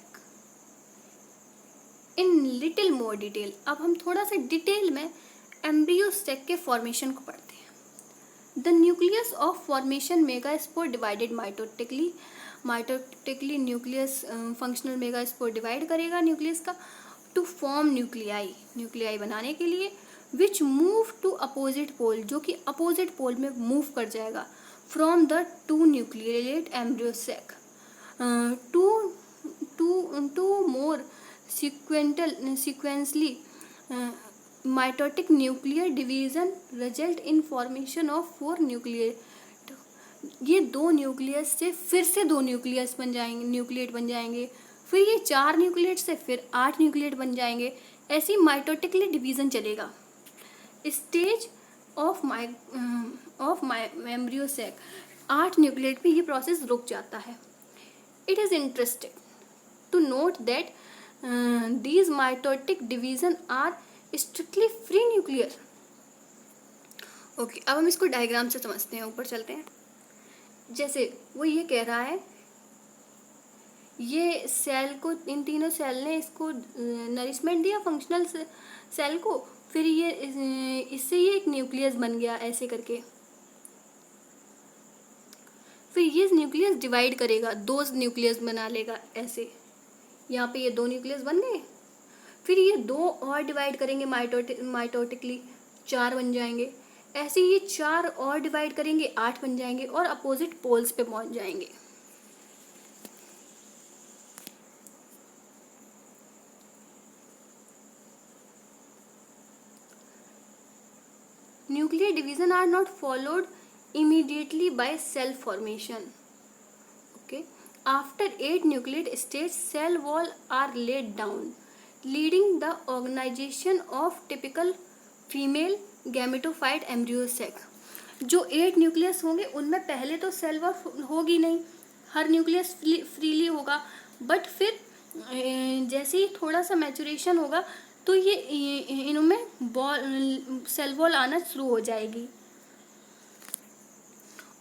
in little more detail. अब हम थोड़ा सा डिटेल में एम्ब्रियो सैक के फॉर्मेशन को पढ़ते हैं। The nucleus of formation megaspore divided mitotically nucleus functional megaspore divide करेगा न्यूक्लियस का टू फॉर्म न्यूक्लियाई बनाने के लिए, which move to opposite pole, जो कि अपोजिट पोल में मूव कर जाएगा, from the two nucleate embryo sac two more sequentially mitotic nuclear division result in formation of 4 nucleate. ये 2 न्यूक्लियस से फिर से 2 न्यूक्लियस बन जाएंगे, न्यूक्लिएट बन जाएंगे, फिर ये 4 न्यूक्लिएट से फिर 8 न्यूक्लिएट बन जाएंगे। ऐसी माइटोटिकली डिवीजन चलेगा। Stage of embryo sac 8 nucleate पे ये प्रोसेस रुक जाता है। It is interesting to note that these mitotic division are strictly free nuclear। Okay, अब हम इसको डायग्राम से समझते हैं, ऊपर चलते हैं। जैसे वो ये कह रहा है, ये सेल को, इन तीनों सेल ने इसको नरिशमेंट दिया फंक्शनल सेल को, फिर ये इससे ये एक न्यूक्लियस बन गया ऐसे करके, फिर ये न्यूक्लियस डिवाइड करेगा, 2 न्यूक्लियस बना लेगा ऐसे। यहाँ पे ये 2 न्यूक्लियस बन गए, फिर ये 2 और डिवाइड करेंगे माइटोटिकली, 4 बन जाएंगे। ऐसे ये 4 और डिवाइड करेंगे, 8 बन जाएंगे और अपोजिट पोल्स पे पहुंच जाएंगे। Nuclear division are not followed immediately by cell formation। okay, after 8 nucleate stages cell wall are laid down, leading the organization of typical female gametophyte embryo sac। जो 8 न्यूक्लियस होंगे उनमें पहले तो सेल वॉल होगी नहीं, हर न्यूक्लियस फ्रीली होगा, बट फिर जैसे ही थोड़ा सा मैचुरेशन होगा तो ये इनमें सेल वॉल आना शुरू हो जाएगी।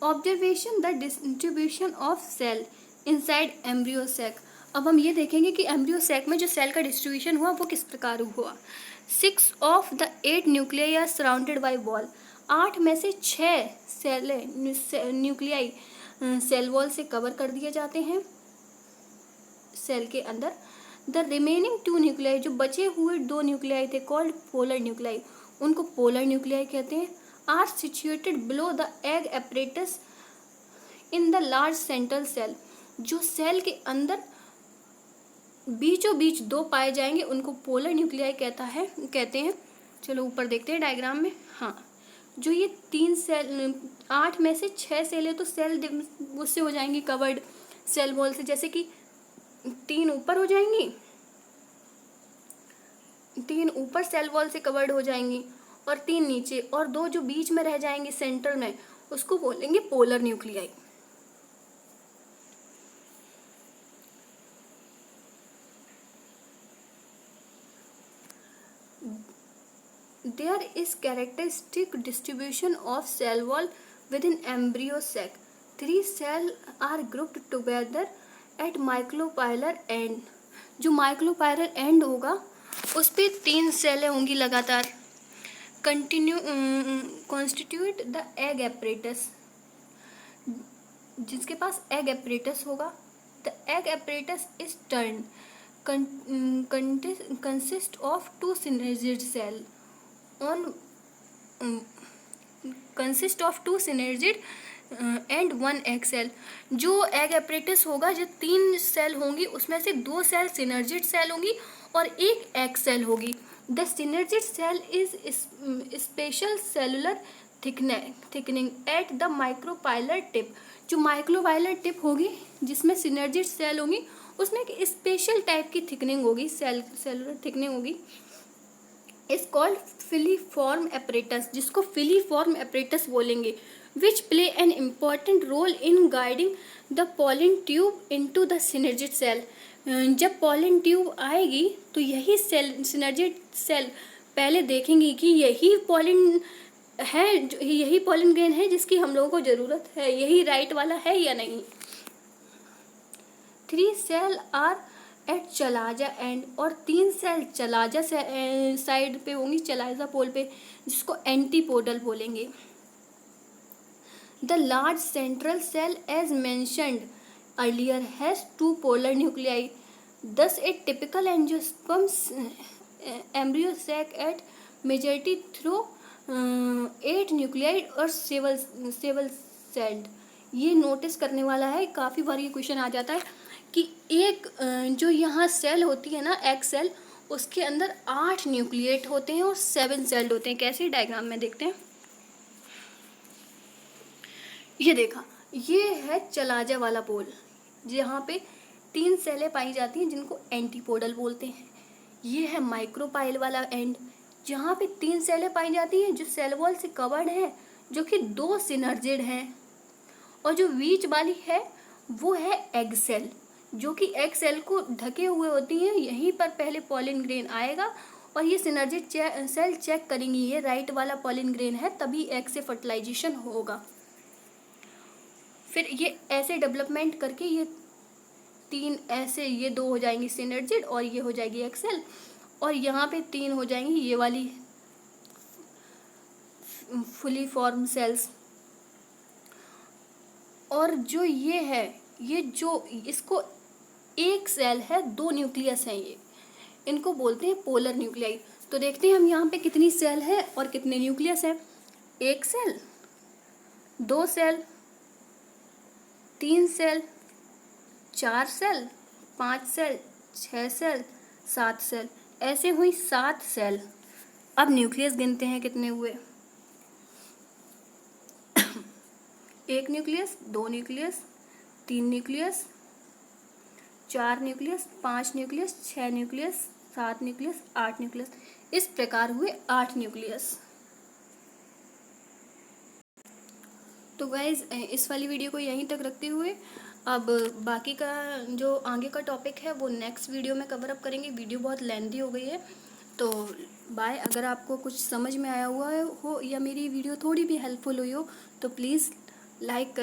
Observation the distribution of cell inside embryo sac. अब हम ये देखेंगे कि एम्ब्रियो सैक में जो सेल का डिस्ट्रीब्यूशन हुआ वो किस प्रकार हुआ। 6 of the 8 nuclei are surrounded by wall. 8 में से 6 न्यूक्लियाई सेल वॉल से कवर कर दिए जाते हैं सेल के अंदर। द रिमेनिंग 2 न्यूक्लियाई, जो बचे हुए 2 न्यूक्लियाई थे, कॉल्ड पोलर न्यूक्लियाई, उनको पोलर न्यूक्लियाई कहते हैं, are situated below the egg apparatus in the large central cell. जो सेल के अंदर बीचों बीच 2 पाए जाएंगे उनको पोलर न्यूक्लियाई कहते हैं। चलो ऊपर देखते हैं डायग्राम में। हाँ, जो ये 3 सेल, 8 में से 6 सेल है तो सेल उससे हो जाएंगी कवर्ड सेल वॉल से, जैसे कि 3 ऊपर हो जाएंगी, 3 ऊपर सेल वॉल से कवर्ड हो जाएंगी और 3 नीचे, और 2 जो बीच में रह जाएंगे सेंटर में, उसको बोलेंगे polar nuclei. There is characteristic distribution of cell wall within embryo sac। 3 cells are grouped together at micropylar end। जो माइक्रोपायलर एंड होगा उस पे 3 सेलें होंगी लगातार। Constitute the egg apparatus. जिसके पास एग एपरेटस होगा, the egg apparatus is turn consist of 2 synergid cell on consist of 2 synergid and 1 egg cell। जो एग एपरेटस होगा, जो 3 सेल होंगी उसमें से 2 सेल सिनर्जिड सेल होंगी और 1 एग सेल होगी। The synergid cell is special cellular thickening at the micropylar tip. जो माइक्रोपाइलर टिप होगी जिसमें सिनर्जिड सेल होंगी उसमें एक स्पेशल टाइप की थिकनिंग होगी, सेलुलर थिकनिंग होगी, इज कॉल्ड फिलीफॉर्म एपरेटस, जिसको फिलीफॉर्म एपरेटस बोलेंगे, which play an important role in guiding the pollen tube into the synergid cell. जब पॉलन ट्यूब आएगी तो यही सेल, सिनर्जिड सेल पहले देखेंगी कि यही पॉलन है, यही पॉलन ग्रेन है जिसकी हम लोगों को ज़रूरत है, यही राइट वाला है या नहीं। 3 cell are at chalazal end, और 3 सेल चलाजा साइड पे होंगी, चलाजा पोल पे, जिसको एंटीपोडल बोलेंगे। The large central cell as mentioned earlier has 2 polar nuclei, thus a typical angiosperm embryo sac at majority through 8 nuclide और 7 सेल्ड। ये नोटिस करने वाला है, काफ़ी बार ये क्वेश्चन आ जाता है कि एक जो यहाँ सेल होती है ना, एग सेल, उसके अंदर 8 न्यूक्लिएट होते हैं और 7 सेल्ड होते हैं। कैसे डायग्राम में देखते हैं, ये देखा, ये है चलाजा वाला पोल, जहाँ पे 3 सेलें पाई जाती हैं जिनको एंटीपोडल बोलते हैं। ये है माइक्रोपाइल वाला एंड, जहाँ पे 3 सेलें पाई जाती हैं जो सेल वॉल से कवर्ड है, जो कि 2 सिनर्जिड हैं, और जो बीच वाली है वो है एग सेल, जो कि एग सेल को ढके हुए होती हैं। यहीं पर पहले पॉलिन ग्रेन आएगा और ये सिनर्जिड सेल चेक करेंगी ये राइट वाला पॉलिन ग्रेन है, तभी एग से फर्टिलाइजेशन होगा। फिर ये ऐसे डेवलपमेंट करके ये 3 ऐसे, ये 2 हो जाएंगी सिनर्जिड और ये हो जाएगी एग सेल, और यहाँ पे 3 हो जाएंगी ये वाली फुली फॉर्म सेल्स। और जो ये है, ये जो इसको एक सेल है, 2 न्यूक्लियस हैं, ये इनको बोलते हैं पोलर न्यूक्लियाई। तो देखते हैं हम यहाँ पे कितनी सेल है और कितने न्यूक्लियस है। 1 cell, 2 cell, 3 cell, 4 cell, 5 cell, 6 cell, 7 cell, ऐसे हुई 7 सेल। अब न्यूक्लियस गिनते हैं कितने हुए। 1 nucleus, 2 nucleus, 3 nucleus, 4 nucleus, 5 nucleus, 6 nucleus, 7 nucleus, 8 nucleus, इस प्रकार हुए 8 न्यूक्लियस। तो गाइज इस वाली वीडियो को यहीं तक रखते हुए अब बाकी का जो आगे का टॉपिक है वो नेक्स्ट वीडियो में कवर अप करेंगे। वीडियो बहुत लेंथी हो गई है, तो बाय। अगर आपको कुछ समझ में आया हुआ हो या मेरी वीडियो थोड़ी भी हेल्पफुल हुई हो तो प्लीज़ लाइक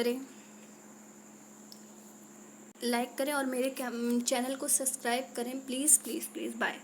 करें और मेरे चैनल को सब्सक्राइब करें, प्लीज़ प्लीज़ प्लीज़। बाय।